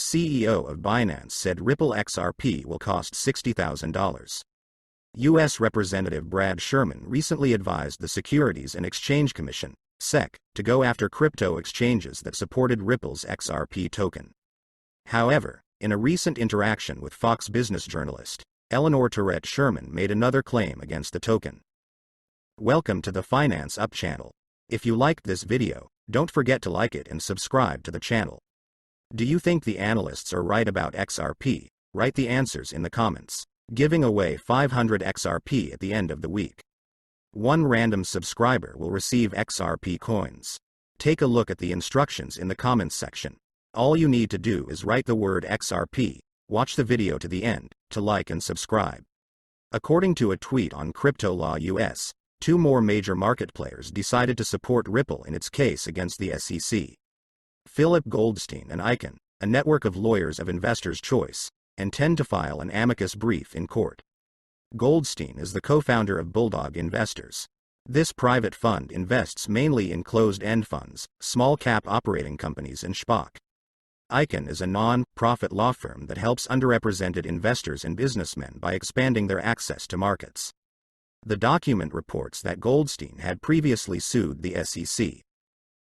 CEO of BINANCE said Ripple XRP will cost $60,000. U.S. Representative Brad Sherman recently advised the Securities and Exchange Commission, SEC, to go after crypto exchanges that supported Ripple's XRP token. However, in a recent interaction with Fox Business journalist Eleanor Tourette, Sherman made another claim against the token. Welcome to the Finance Up channel. If you liked this video, don't forget to like it and subscribe to the channel. Do you think the analysts are right about XRP? Write the answers in the comments. Giving away 500 XRP at the end of the week. One random subscriber will receive XRP coins. Take a look at the instructions in the comments section. All you need to do is write the word XRP, watch the video to the end, to like and subscribe. According to a tweet on Crypto Law US, 2 more major market players decided to support Ripple in its case against the SEC. Philip Goldstein and Icahn, a network of lawyers of investors' choice, intend to file an amicus brief in court. Goldstein is the co-founder of Bulldog Investors. This private fund invests mainly in closed-end funds, small-cap operating companies and SPAC. Icahn is a non-profit law firm that helps underrepresented investors and businessmen by expanding their access to markets. The document reports that Goldstein had previously sued the SEC.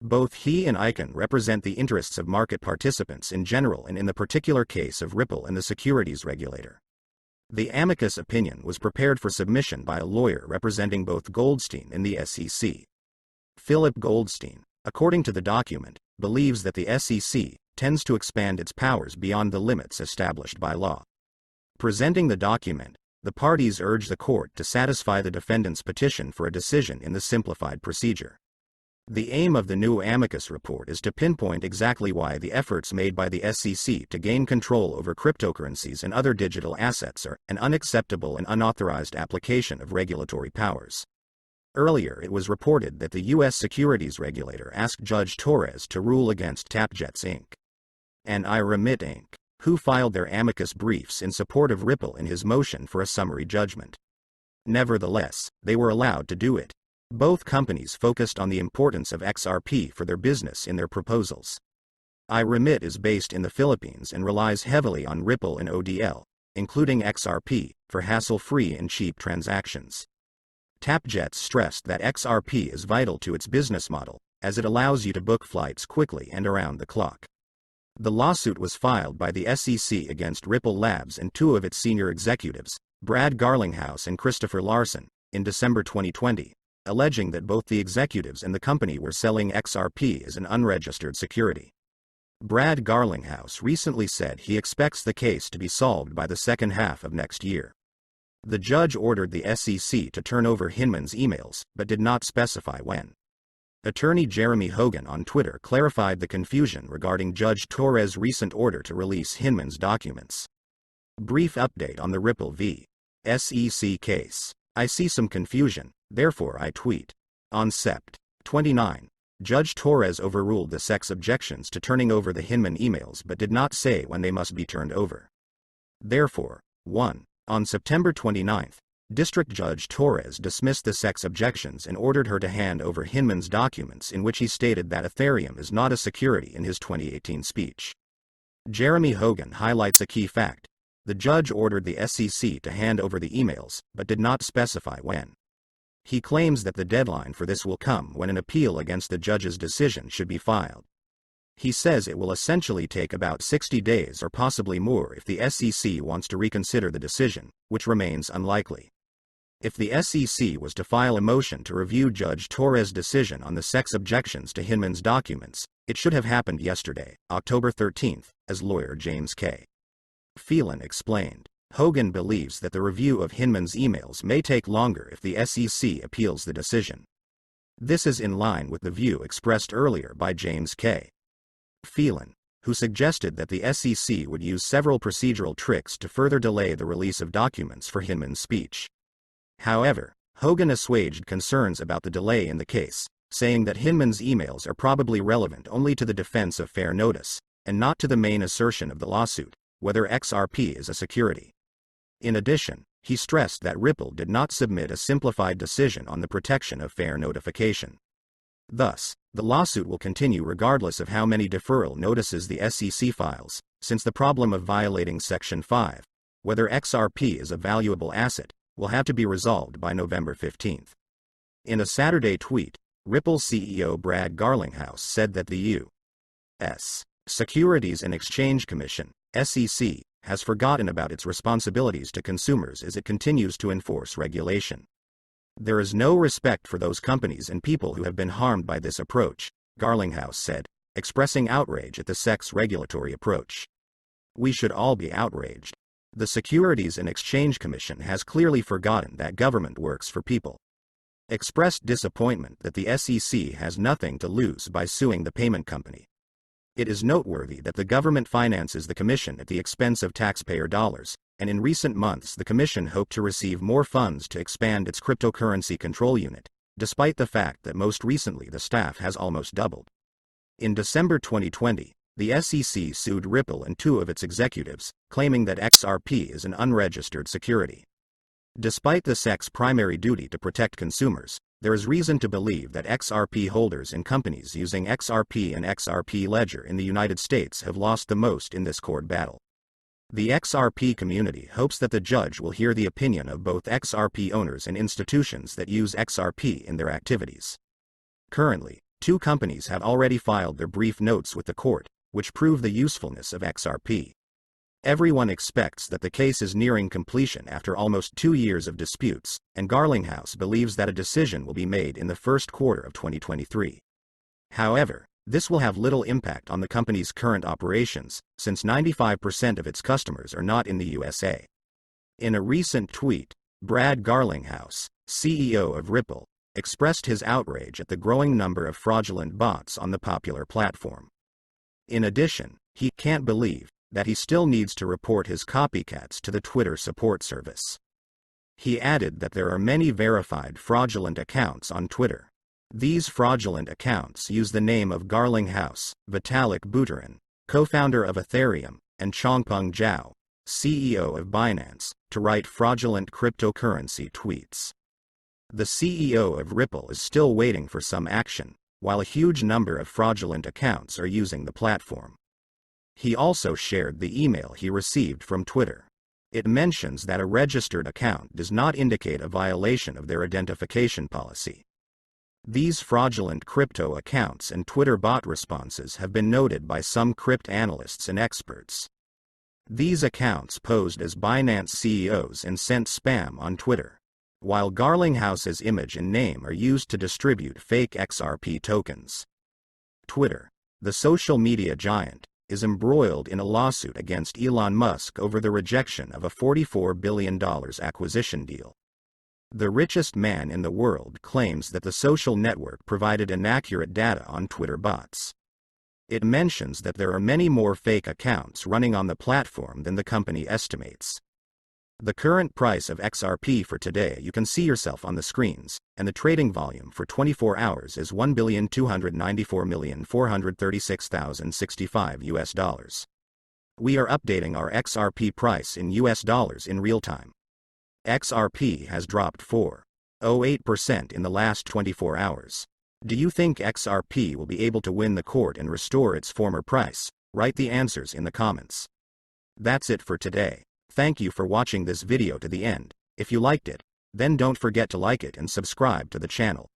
Both he and Icahn represent the interests of market participants in general and in the particular case of Ripple and the securities regulator. The amicus opinion was prepared for submission by a lawyer representing both Goldstein and the SEC. Philip Goldstein, according to the document, believes that the SEC tends to expand its powers beyond the limits established by law. Presenting the document, the parties urge the court to satisfy the defendant's petition for a decision in the simplified procedure. The aim of the new amicus report is to pinpoint exactly why the efforts made by the SEC to gain control over cryptocurrencies and other digital assets are an unacceptable and unauthorized application of regulatory powers. Earlier it was reported that the U.S. securities regulator asked Judge Torres to rule against TapJets Inc. and iRemit Inc., who filed their amicus briefs in support of Ripple in his motion for a summary judgment. Nevertheless, they were allowed to do it. Both companies focused on the importance of XRP for their business in their proposals. iRemit is based in the Philippines and relies heavily on Ripple and ODL, including XRP, for hassle-free and cheap transactions. TapJets stressed that XRP is vital to its business model, as it allows you to book flights quickly and around the clock. The lawsuit was filed by the SEC against Ripple Labs and 2 of its senior executives, Brad Garlinghouse and Christopher Larson, in December 2020, alleging that both the executives and the company were selling XRP as an unregistered security. Brad Garlinghouse recently said he expects the case to be solved by the second half of next year. The judge ordered the SEC to turn over Hinman's emails, but did not specify when. Attorney Jeremy Hogan on Twitter clarified the confusion regarding Judge Torres' recent order to release Hinman's documents. Brief update on the Ripple v. SEC case. I see some confusion, therefore I tweet. On Sept. 29, Judge Torres overruled the SEC's objections to turning over the Hinman emails but did not say when they must be turned over. Therefore, 1. On September 29, District Judge Torres dismissed the SEC's objections and ordered her to hand over Hinman's documents in which he stated that Ethereum is not a security in his 2018 speech. Jeremy Hogan highlights a key fact. The judge ordered the SEC to hand over the emails, but did not specify when. He claims that the deadline for this will come when an appeal against the judge's decision should be filed. He says it will essentially take about 60 days or possibly more if the SEC wants to reconsider the decision, which remains unlikely. If the SEC was to file a motion to review Judge Torres' decision on the SEC's objections to Hinman's documents, it should have happened yesterday, October 13, as lawyer James K. Phelan explained. Hogan believes that the review of Hinman's emails may take longer if the SEC appeals the decision. This is in line with the view expressed earlier by James K. Phelan, who suggested that the SEC would use several procedural tricks to further delay the release of documents for Hinman's speech. However, Hogan assuaged concerns about the delay in the case, saying that Hinman's emails are probably relevant only to the defense of fair notice, and not to the main assertion of the lawsuit, whether XRP is a security. In addition, he stressed that Ripple did not submit a simplified decision on the protection of fair notification. Thus, the lawsuit will continue regardless of how many deferral notices the SEC files, since the problem of violating Section 5, whether XRP is a valuable asset, will have to be resolved by November 15. In a Saturday tweet, Ripple CEO Brad Garlinghouse said that the U.S. Securities and Exchange Commission, SEC, has forgotten about its responsibilities to consumers as it continues to enforce regulation. There is no respect for those companies and people who have been harmed by this approach, Garlinghouse said, expressing outrage at the SEC's regulatory approach. We should all be outraged. The Securities and Exchange Commission has clearly forgotten that government works for people. Expressed disappointment that the SEC has nothing to lose by suing the payment company. It is noteworthy that the government finances the commission at the expense of taxpayer dollars, and in recent months the commission hoped to receive more funds to expand its cryptocurrency control unit, despite the fact that most recently the staff has almost doubled. In December 2020, the SEC sued Ripple and two of its executives, claiming that XRP is an unregistered security. Despite the SEC's primary duty to protect consumers, there is reason to believe that XRP holders and companies using XRP and XRP Ledger in the United States have lost the most in this court battle. The XRP community hopes that the judge will hear the opinion of both XRP owners and institutions that use XRP in their activities. Currently, two companies have already filed their brief notes with the court, which prove the usefulness of XRP. Everyone expects that the case is nearing completion after almost 2 years of disputes, and Garlinghouse believes that a decision will be made in the first quarter of 2023. However, this will have little impact on the company's current operations, since 95% of its customers are not in the USA. In a recent tweet, Brad Garlinghouse, CEO of Ripple, expressed his outrage at the growing number of fraudulent bots on the popular platform. In addition, he can't believe that he still needs to report his copycats to the Twitter support service. He added that there are many verified fraudulent accounts on Twitter. These fraudulent accounts use the name of Garlinghouse, Vitalik Buterin, co-founder of Ethereum, and Changpeng Zhao, CEO of BINANCE, to write fraudulent cryptocurrency tweets. The CEO of Ripple is still waiting for some action, while a huge number of fraudulent accounts are using the platform. He also shared the email he received from Twitter. It mentions that a registered account does not indicate a violation of their identification policy. These fraudulent crypto accounts and Twitter bot responses have been noted by some crypto analysts and experts. These accounts posed as Binance CEOs and sent spam on Twitter, while Garlinghouse's image and name are used to distribute fake XRP tokens. Twitter, the social media giant, is embroiled in a lawsuit against Elon Musk over the rejection of a $44 billion acquisition deal. The richest man in the world claims that the social network provided inaccurate data on Twitter bots. It mentions that there are many more fake accounts running on the platform than the company estimates. The current price of XRP for today you can see yourself on the screens, and the trading volume for 24 hours is $1,294,436,065 US. We are updating our XRP price in US dollars in real time. XRP has dropped 4.08% in the last 24 hours. Do you think XRP will be able to win the court and restore its former price? Write the answers in the comments. That's it for today. Thank you for watching this video to the end. If you liked it, then don't forget to like it and subscribe to the channel.